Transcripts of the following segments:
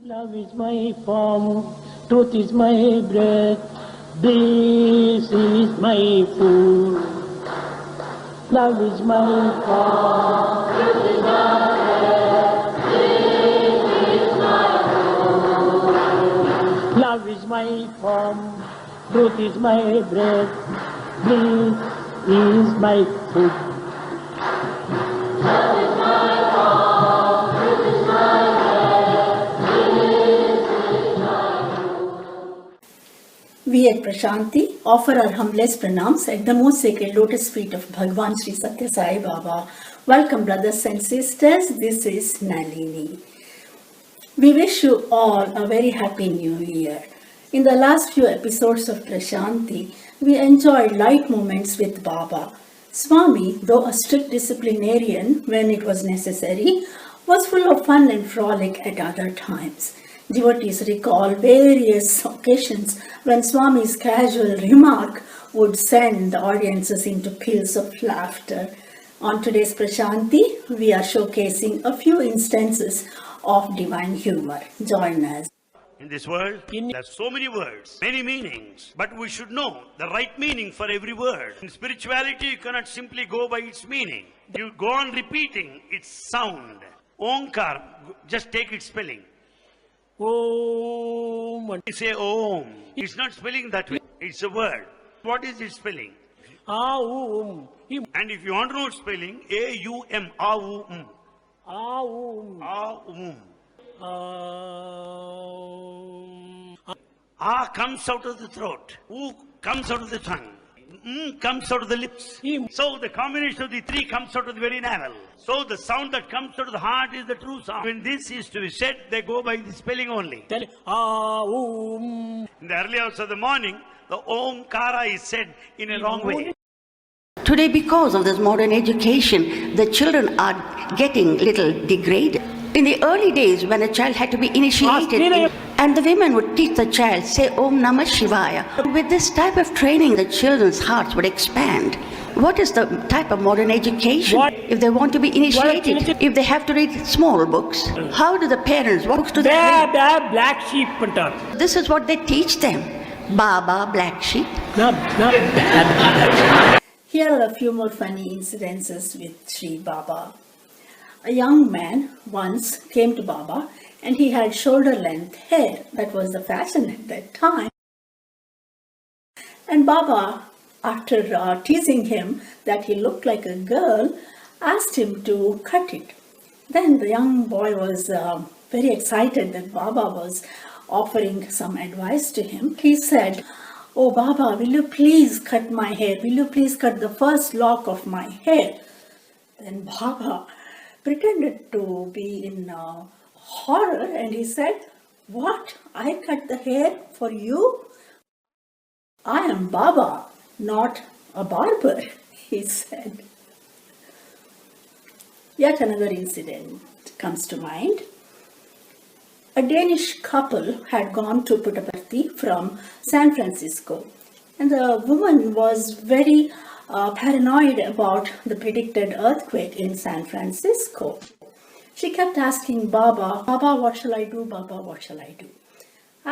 Love is my form, truth is my breath, this is my food. Love is my form, truth is my breath, this is my food. Love is my form, truth is my breath, this is my food. Love is my form, truth is my We at Prashanti offer our humblest pranams at the most sacred lotus feet of Bhagwan Shri Sathya Sai Baba. Welcome brothers and sisters, this is Nalini. We wish you all a very happy new year. In the last few episodes of Prashanti, we enjoyed light moments with Baba. Swami, though a strict disciplinarian when it was necessary, was full of fun and frolic at other times. Devotees recall various occasions when Swami's casual remark would send the audiences into peals of laughter. On today's Prashanti, we are showcasing a few instances of divine humor. Join us. In this world, there are so many words, many meanings, but we should know the right meaning for every word. In spirituality, you cannot simply go by its meaning. You go on repeating its sound. Omkar, just take its spelling. Om. You say Om. It's not spelling that way. It's a word. What is its spelling? Aum. And if you want to know its spelling, A-U-M. Aum. Aum. Aum. Aum. A comes out of the throat. U comes out of the tongue. Comes out of the lips. So the combination of the three comes out of the very navel. So the sound that comes out of the heart is the true sound. When this is to be said, they go by the spelling only. Aum. In the early hours of the morning, the Omkara is said in a wrong way. Today, because of this modern education, the children are getting little degraded. In the early days, when a child had to be initiated, and the women would teach the child, say Om Namah Shivaya. With this type of training, the children's hearts would expand. What is the type of modern education? If they want to be initiated, if they have to read small books, how do the parents, what books do they read? Black sheep. This is what they teach them. Baba, black sheep. Here are a few more funny incidences with Sri Baba. A young man once came to Baba and he had shoulder-length hair. That was the fashion at that time. And Baba, after teasing him that he looked like a girl, asked him to cut it. Then the young boy was very excited that Baba was offering some advice to him. He said, "Oh Baba, will you please cut my hair? Will you please cut the first lock of my hair?" Then Baba pretended to be in horror and he said, "What? I cut the hair for you? I am Baba, not a barber," he said. Yet another incident comes to mind. A Danish couple had gone to Puttaparthi from San Francisco, and the woman was very paranoid about the predicted earthquake in San Francisco. She kept asking Baba, "Baba, what shall I do? Baba, what shall I do?"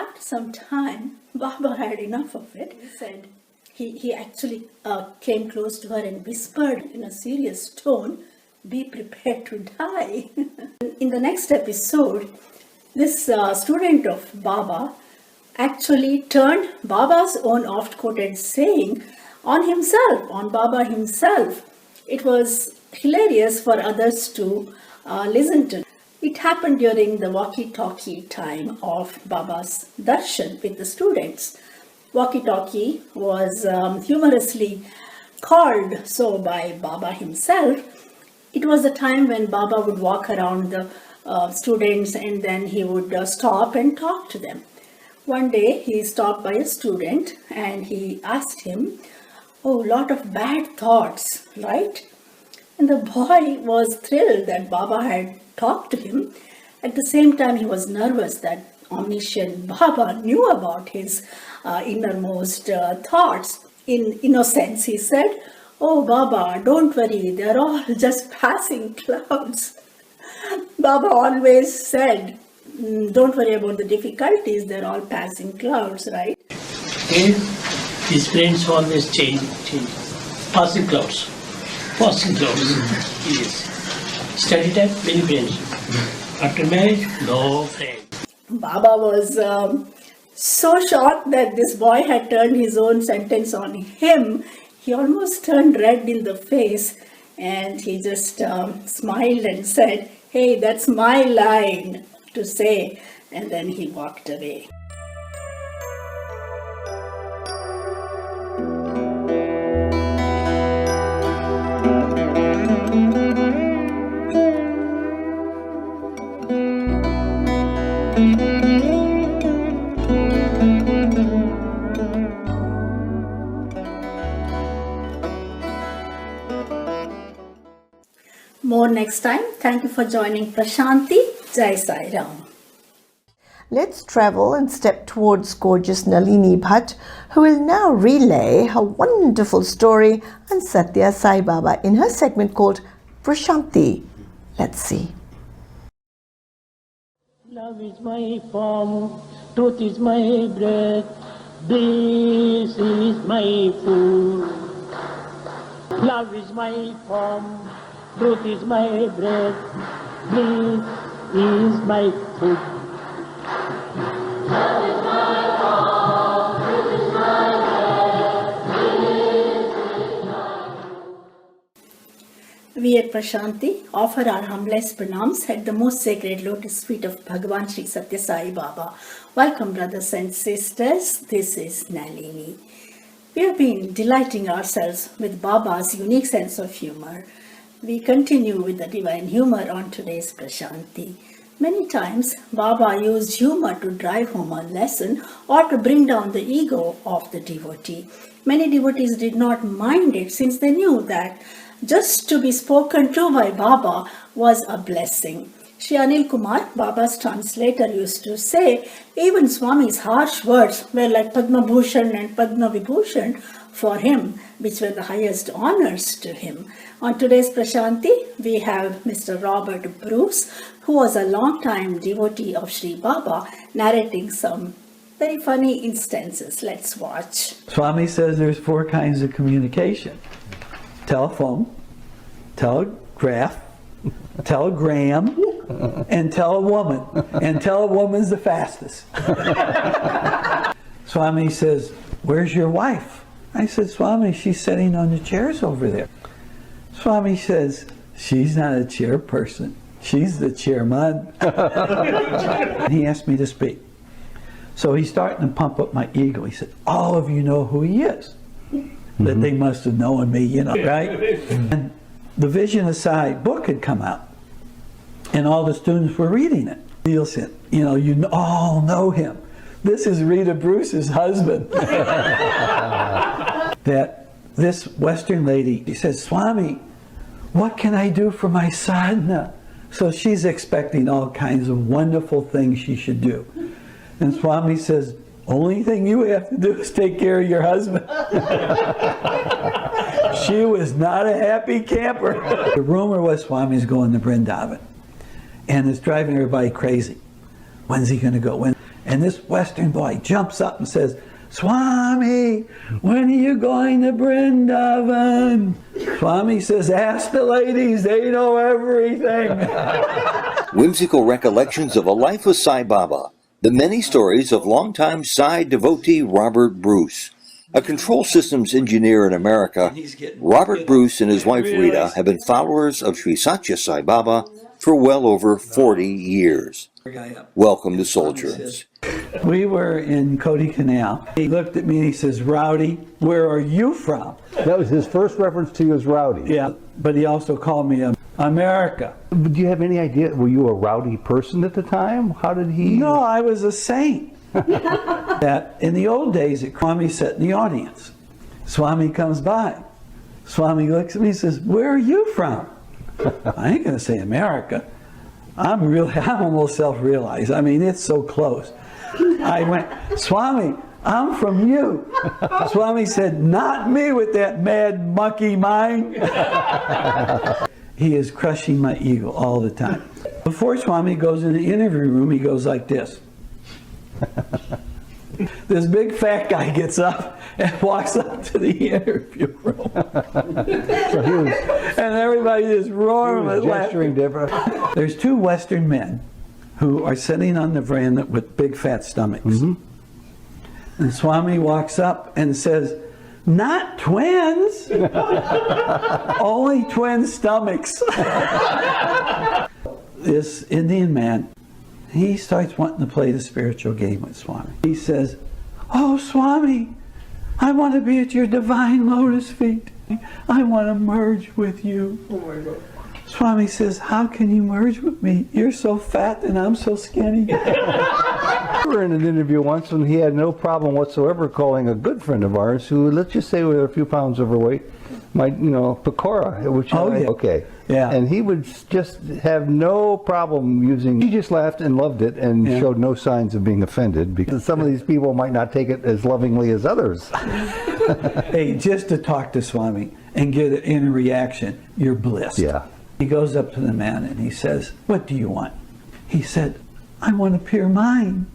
After some time, Baba had enough of it. He said, he actually came close to her and whispered in a serious tone, "Be prepared to die." In the next episode, this student of Baba actually turned Baba's own oft-quoted saying on himself, on Baba himself. It was hilarious for others to listen to. It happened during the walkie-talkie time of Baba's darshan with the students. Walkie-talkie was humorously called so by Baba himself. It was a time when Baba would walk around the students and then he would stop and talk to them. One day he stopped by a student and he asked him, "Oh, lot of bad thoughts, right?" And the boy was thrilled that Baba had talked to him. At the same time, he was nervous that omniscient Baba knew about his innermost thoughts. In innocence, he said, "Oh, Baba, don't worry, they're all just passing clouds." Baba always said don't worry about the difficulties, they're all passing clouds, right? And his friends always change. Passing clouds. Passing clouds. Yes. Study time, many friends. After marriage, no friends. Baba was so shocked that this boy had turned his own sentence on him. He almost turned red in the face, and he just smiled and said, "Hey, that's my line to say," and then he walked away. More next time. Thank you for joining Prashanti. Jai Sai Ram. Let's travel and step towards gorgeous Nalini Bhatt, who will now relay her wonderful story on Sathya Sai Baba in her segment called Prashanti. Let's see. Love is my form, truth is my breath, this is my food. Love is my form, truth is my breath, this is my food. Love is my form, truth is my breath, this is my food. We at Prashanti offer our humblest pranams at the most sacred lotus feet of Bhagavan Shri Sathya Sai Baba. Welcome, brothers and sisters. This is Nalini. We have been delighting ourselves with Baba's unique sense of humor. We continue with the divine humor on today's Prashanti. Many times, Baba used humor to drive home a lesson or to bring down the ego of the devotee. Many devotees did not mind it, since they knew that just to be spoken to by Baba was a blessing. Shri Anil Kumar, Baba's translator, used to say, even Swami's harsh words were like Padma Bhushan and Padma Vibhushan for him, which were the highest honors to him. On today's Prashanti, we have Mr. Robert Bruce, who was a long-time devotee of Shri Baba, narrating some very funny instances. Let's watch. Swami says there's 4 kinds of communication: telephone, telegraph, telegram, and tell a woman. And tell a woman's the fastest. Swami says, "Where's your wife?" I said, "Swami, she's sitting on the chairs over there." Swami says, "She's not a chairperson. She's the chairman." And he asked me to speak. So he's starting to pump up my ego. He said, "All of you know who he is." That they must have known me, you know, right? And the Vision Aside book had come out, and all the students were reading it. Neil said, you all know him. This is Rita Bruce's husband. That this Western lady, she says, "Swami, what can I do for my sadhana?" So she's expecting all kinds of wonderful things she should do. And Swami says, "Only thing you have to do is take care of your husband." She was not a happy camper. The rumor was Swami's going to Vrindavan, and it's driving everybody crazy. When's he going to go? When? And this Western boy jumps up and says, "Swami, when are you going to Vrindavan?" Swami says, "Ask the ladies, they know everything." Whimsical recollections of a life of Sai Baba. The many stories of longtime Sai devotee Robert Bruce. A control systems engineer in America, Robert Bruce and his wife Rita have been followers of Shri Sathya Sai Baba for well over 40 years. Welcome to Soldiers. We were in Cody Canal. He looked at me and he says, "Rowdy, where are you from?" That was his first reference to you as Rowdy. Yeah, but he also called me America. Do you have any idea, were you a rowdy person at the time? How did he... No, I was a saint. That in the old days, Swami sat in the audience. Swami comes by. Swami looks at me and says, "Where are you from?" I ain't going to say America. I'm almost self-realized. I mean, it's so close. I went, "Swami, I'm from you." Swami said, "Not me with that mad monkey mind." He is crushing my ego all the time. Before Swami goes in the interview room, he goes like this. This big fat guy gets up and walks up to the interview room. And everybody just roaring with gesturing different. There's two Western men who are sitting on the veranda with big fat stomachs. Mm-hmm. And Swami walks up and says, "Not twins, only twin stomachs." This Indian man, he starts wanting to play the spiritual game with Swami. He says, "Oh, Swami, I want to be at your divine lotus feet. I want to merge with you." Oh my God. Swami says, "How can you merge with me? You're so fat and I'm so skinny." We were in an interview once and he had no problem whatsoever calling a good friend of ours who, let's just say, was a few pounds overweight, Pecora, which okay. Yeah. And he would just have no problem using, he just laughed and loved it and showed no signs of being offended, because some of these people might not take it as lovingly as others. Hey, just to talk to Swami and get an inner reaction, you're blessed. Yeah. He goes up to the man and he says, "What do you want?" He said, "I want to pure mine."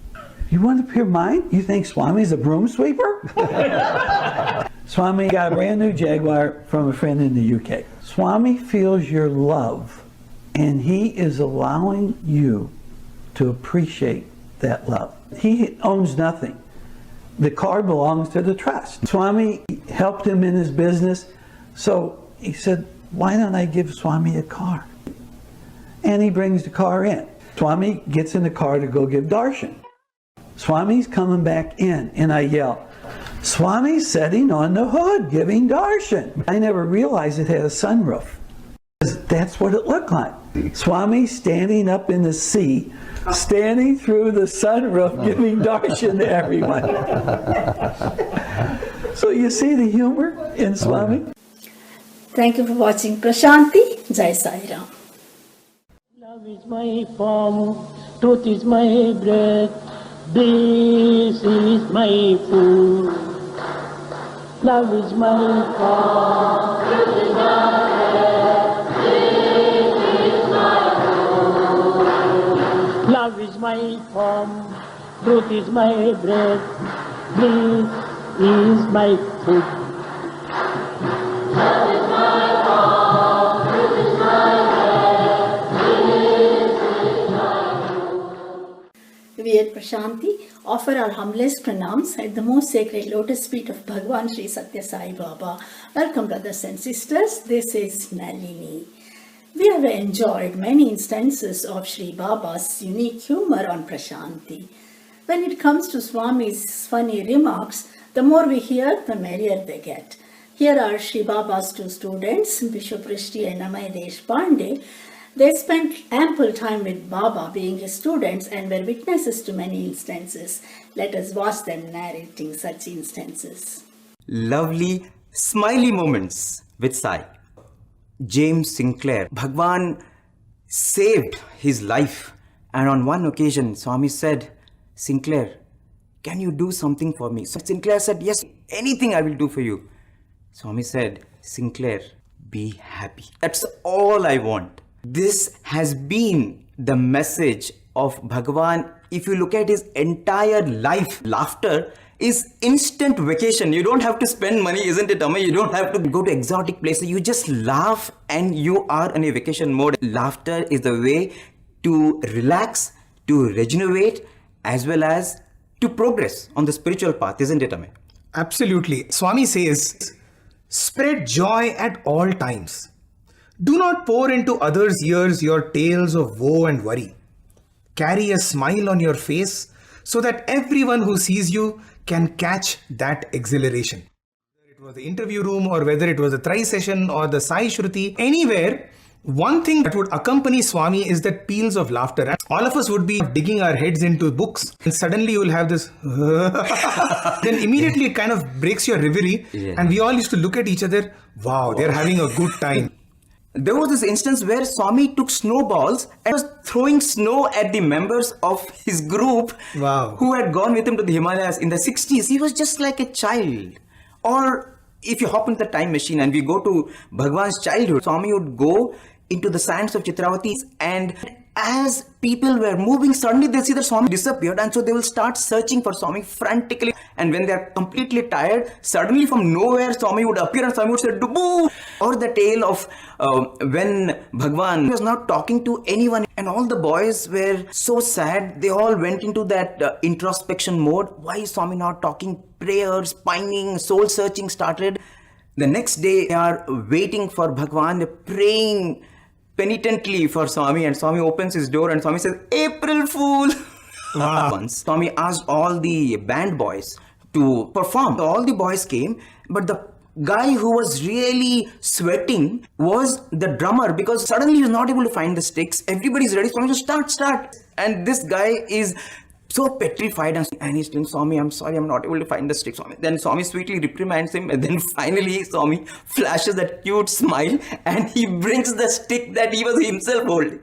"You want to pure mine? You think Swami's a broom sweeper?" Swami got a brand new Jaguar from a friend in the UK. Swami feels your love, and he is allowing you to appreciate that love. He owns nothing. The car belongs to the trust. Swami helped him in his business, so he said, "Why don't I give Swami a car?" And he brings the car in. Swami gets in the car to go give darshan. Swami's coming back in, and I yell, "Swami's sitting on the hood giving darshan." I never realized it had a sunroof. That's what it looked like. Swami standing up in the sea, standing through the sunroof giving darshan to everyone. So you see the humor in Swami? Thank you for watching Prashanti. Jai Sai Ram. Love is my form, truth is my breath, this is my food. Love is my form, truth is my breath, this is my food. Love is my form, truth is my breath, this is my food. Love is my form, truth is my breath. We at Prashanti offer our humblest pranams at the most sacred lotus feet of Bhagwan Shri Sathya Sai Baba. Welcome, brothers and sisters. This is Nalini. We have enjoyed many instances of Shri Baba's unique humor on Prashanti. When it comes to Swami's funny remarks, the more we hear, the merrier they get. Here are Shri Baba's two students, Bishu Prushti and Amey Deshpande. They spent ample time with Baba being his students and were witnesses to many instances. Let us watch them narrating such instances. Lovely, smiley moments with Sai. James Sinclair, Bhagwan saved his life, and on one occasion Swami said, "Sinclair, can you do something for me?" So Sinclair said, "Yes, anything I will do for you." Swami said, "Sinclair, be happy. That's all I want." This has been the message of Bhagwan. If you look at his entire life, laughter is instant vacation. You don't have to spend money, isn't it, Amey? You don't have to go to exotic places. You just laugh and you are in a vacation mode. Laughter is the way to relax, to regenerate, as well as to progress on the spiritual path, isn't it, Amey? Absolutely. Swami says, spread joy at all times. Do not pour into others' ears your tales of woe and worry. Carry a smile on your face so that everyone who sees you can catch that exhilaration. Whether it was the interview room or whether it was a Tri session or the Sai Shruti, anywhere, one thing that would accompany Swami is that peals of laughter. And all of us would be digging our heads into books and suddenly you will have this then immediately it kind of breaks your reverie. And we all used to look at each other, wow, they're having a good time. There was this instance where Swami took snowballs and was throwing snow at the members of his group who had gone with him to the Himalayas in the 60s. He was just like a child. Or if you hop into the time machine and we go to Bhagwan's childhood, Swami would go into the sands of Chitravati and as people were moving, suddenly they see that Swami disappeared, and so they will start searching for Swami frantically. And when they are completely tired, suddenly from nowhere Swami would appear and Swami would say, "Dubu!" Or the tale of when Bhagwan was not talking to anyone, and all the boys were so sad. They all went into that introspection mode. Why is Swami not talking? Prayers, pining, soul searching started. The next day, they are waiting for Bhagwan, praying penitently for Swami, and Swami opens his door and Swami says, "April Fool!" Once, Swami asked all the band boys to perform. All the boys came, but the guy who was really sweating was the drummer, because suddenly he was not able to find the sticks. Everybody's ready. Swami says, start. And this guy is so petrified, and he's telling Swami, "I'm sorry, I'm not able to find the stick." Swami. Then Swami sweetly reprimands him, and then finally Swami flashes that cute smile and he brings the stick that he was himself holding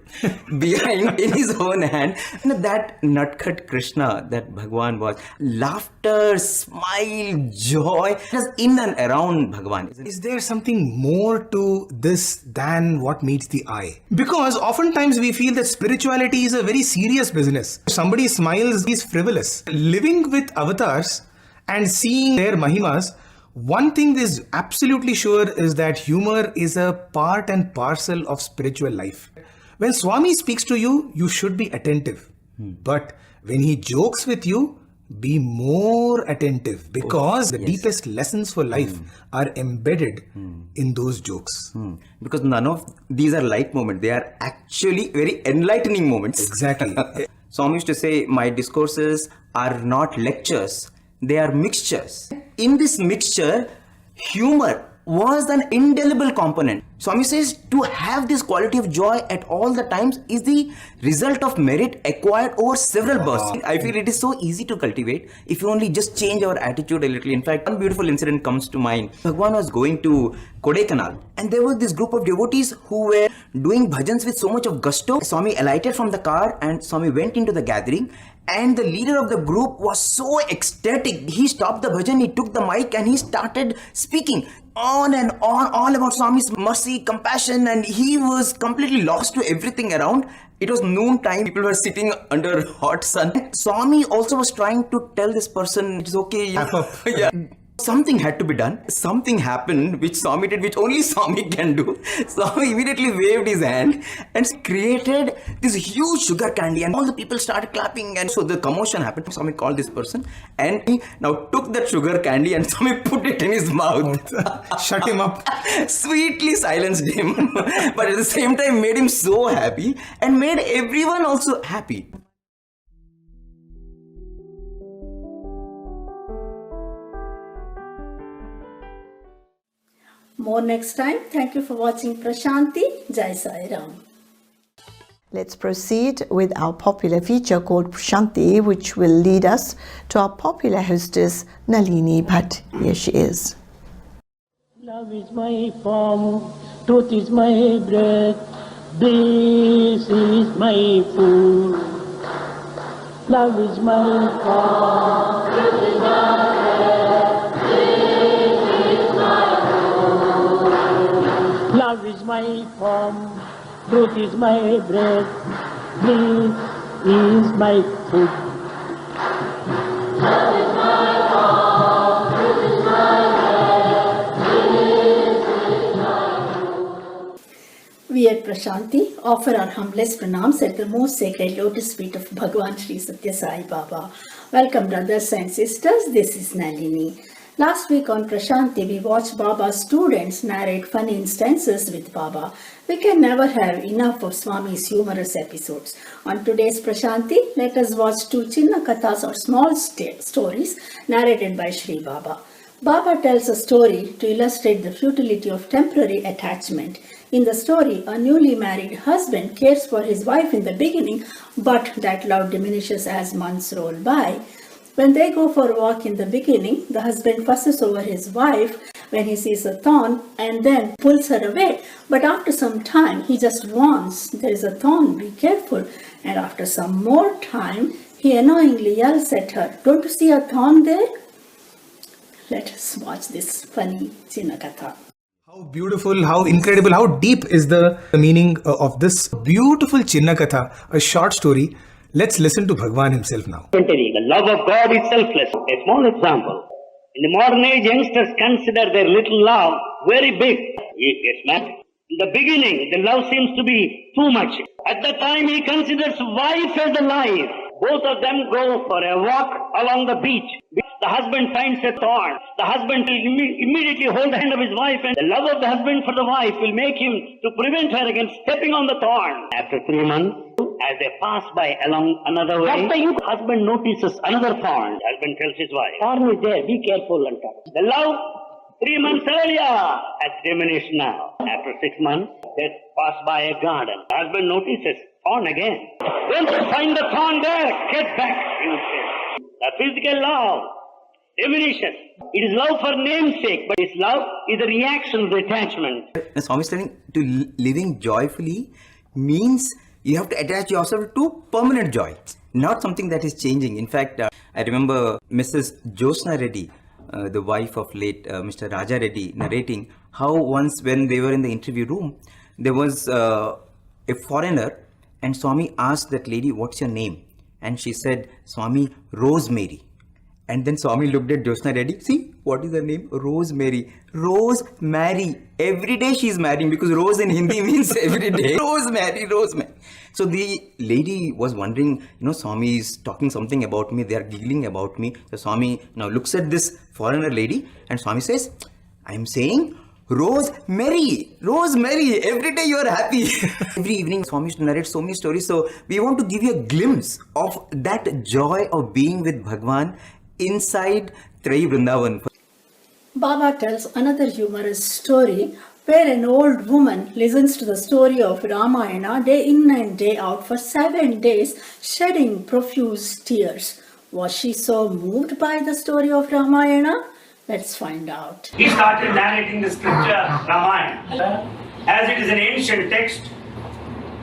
behind in his own hand. And that nutcut Krishna that Bhagwan was, laughter, smile, joy, just in and around Bhagwan. Is there something more to this than what meets the eye? Because oftentimes we feel that spirituality is a very serious business. If somebody smiles, is frivolous. Living with avatars and seeing their mahimas, one thing is absolutely sure is that humor is a part and parcel of spiritual life. When Swami speaks to you, you should be attentive. But when he jokes with you, be more attentive, because the deepest lessons for life are embedded in those jokes. Because none of these are light moments. They are actually very enlightening moments. Exactly. Swami used to say, "My discourses are not lectures, they are mixtures." In this mixture, humor was an indelible component. Swami says to have this quality of joy at all the times is the result of merit acquired over several births. I feel it is so easy to cultivate if you only just change our attitude a little. In fact, one beautiful incident comes to mind. Bhagwan was going to Kodaikanal, and there was this group of devotees who were doing bhajans with so much of gusto. Swami alighted from the car and Swami went into the gathering, and the leader of the group was so ecstatic. He stopped the bhajan, he took the mic and he started speaking on and on, all about Swami's mercy, compassion, and he was completely lost to everything around. It was noon time, people were sitting under hot sun. Swami also was trying to tell this person, "It's okay." Yeah. Something had to be done. Something happened which Swami did, which only Swami can do. Swami immediately waved his hand and created this huge sugar candy, and all the people started clapping, and so the commotion happened. Swami called this person and he now took that sugar candy and Swami put it in his mouth. Shut him up. Sweetly silenced him, but at the same time made him so happy and made everyone also happy. More next time. Thank you for watching Prashanti. Jai Sai Ram. Let's proceed with our popular feature called Prashanti, which will lead us to our popular hostess Nalini Bhatt. Here she is. Love is my form, truth is my breath, this is my food. Love is my form, truth is my breath, this is my food. Love is my form, truth is my breath, this is my food. Love is my form, truth is my breath. We at Prashanti offer our humblest pranams at the most sacred lotus feet of Bhagwan Shri Sathya Sai Baba. Welcome brothers and sisters, this is Nalini. Last week on Prashanti, we watched Baba's students narrate funny instances with Baba. We can never have enough of Swami's humorous episodes. On today's Prashanti, let us watch two Chinna Kathas or small stories narrated by Shri Baba. Baba tells a story to illustrate the futility of temporary attachment. In the story, a newly married husband cares for his wife in the beginning, but that love diminishes as months roll by. When they go for a walk in the beginning, the husband fusses over his wife when he sees a thorn and then pulls her away. But after some time, he just warns, "There is a thorn, be careful." And after some more time, he annoyingly yells at her, "Don't you see a thorn there?" Let us watch this funny Chinna Katha. How beautiful, how incredible, how deep is the meaning of this beautiful Chinnakatha, a short story. Let's listen to Bhagwan himself now. The love of God is selfless. A small example. In the modern age, youngsters consider their little love very big. Yes, ma'am. In the beginning, the love seems to be too much. At the time, he considers wife as the life. Both of them go for a walk along the beach. The husband finds a thorn. The husband will immediately hold the hand of his wife, and the love of the husband for the wife will make him to prevent her against stepping on the thorn. After 3 months, as they pass by along another way, the husband notices another thorn. The husband tells his wife, "Thorn is there, be careful and touch." The love 3 months earlier has diminished now. After 6 months, they pass by a garden. The husband notices thorn again. Don't find the thorn there, get back, he would say. The physical love diminishes. It is love for namesake, but this love is a reaction of the attachment. The Swami is telling to living joyfully means you have to attach yourself to permanent joy, not something that is changing. In fact, I remember Mrs. Josna Reddy, the wife of late Mr. Raja Reddy, narrating how once when they were in the interview room, there was a foreigner, and Swami asked that lady, "What's your name?" And she said, "Swami, Rosemary." And then Swami looked at Josna Reddy. See, what is her name? Rosemary. Rosemary. Every day she is marrying, because Rose in Hindi means every day. Rosemary, Rosemary. So the lady was wondering, Swami is talking something about me. They are giggling about me. So Swami now looks at this foreigner lady, and Swami says, "I'm saying Rosemary. Rosemary. Every day you are happy." Every evening Swami narrates so many stories. So we want to give you a glimpse of that joy of being with Bhagwan inside Trayi Vrindavan. Baba tells another humorous story where an old woman listens to the story of Ramayana day in and day out for 7 days, shedding profuse tears. Was she so moved by the story of Ramayana? Let's find out. He started narrating the scripture Ramayana. As it is an ancient text,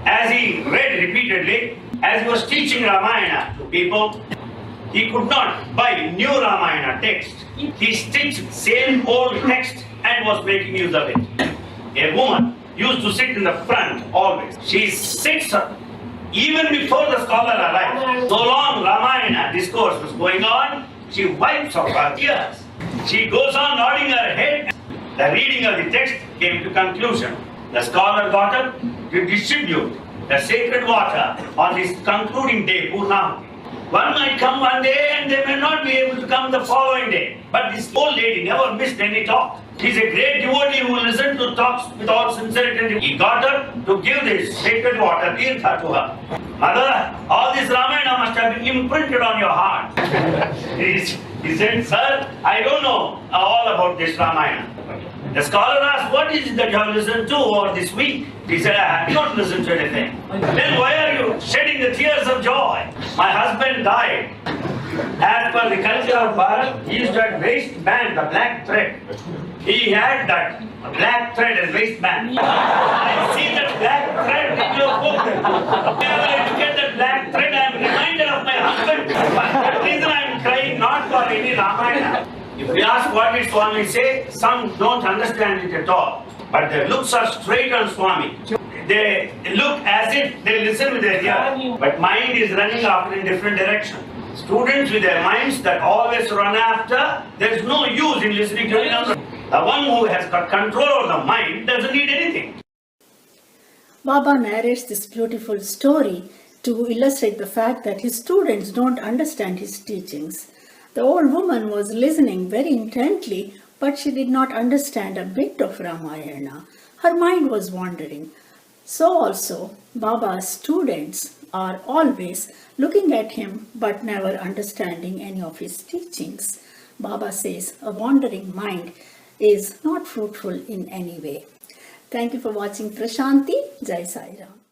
as he read repeatedly, as he was teaching Ramayana to people, he could not buy new Ramayana text. He stitched same old text and was making use of it. A woman used to sit in the front always. She sits even before the scholar arrived. So long Ramayana discourse was going on, she wipes off her tears. She goes on nodding her head. The reading of the text came to conclusion. The scholar got up to distribute the sacred water on this concluding day, Purnamati. One might come one day and they may not be able to come the following day. But this old lady never missed any talk. She's a great devotee who listened to talks with all sincerity. He got her to give this sacred water, Tirtha, to her. "Mother, all this Ramayana must have been imprinted on your heart." He said, "Sir, I don't know all about this Ramayana." The scholar asked, "What is it that you have listened to over this week?" He said, "I have not listened to anything." "Then why are you shedding the tears of joy?" "My husband died. As per the culture of Bharat, he used to have waistband, the black thread. He had that black thread as waistband. I see that black thread in your book. Whenever I look at that black thread, I am reminded of my husband. For that reason I am crying, not for any Ramayana." If we ask what did Swami say, some don't understand it at all. But their looks are straight on Swami. They look as if they listen with their ear, but mind is running after in different direction. Students with their minds that always run after, there is no use in listening to another. The one who has got control over the mind doesn't need anything. Baba narrates this beautiful story to illustrate the fact that his students don't understand his teachings. The old woman was listening very intently, but she did not understand a bit of Ramayana. Her mind was wandering. So also, Baba's students are always looking at him but never understanding any of his teachings. Baba says a wandering mind is not fruitful in any way. Thank you for watching Prashanti. Jai Sai Ram.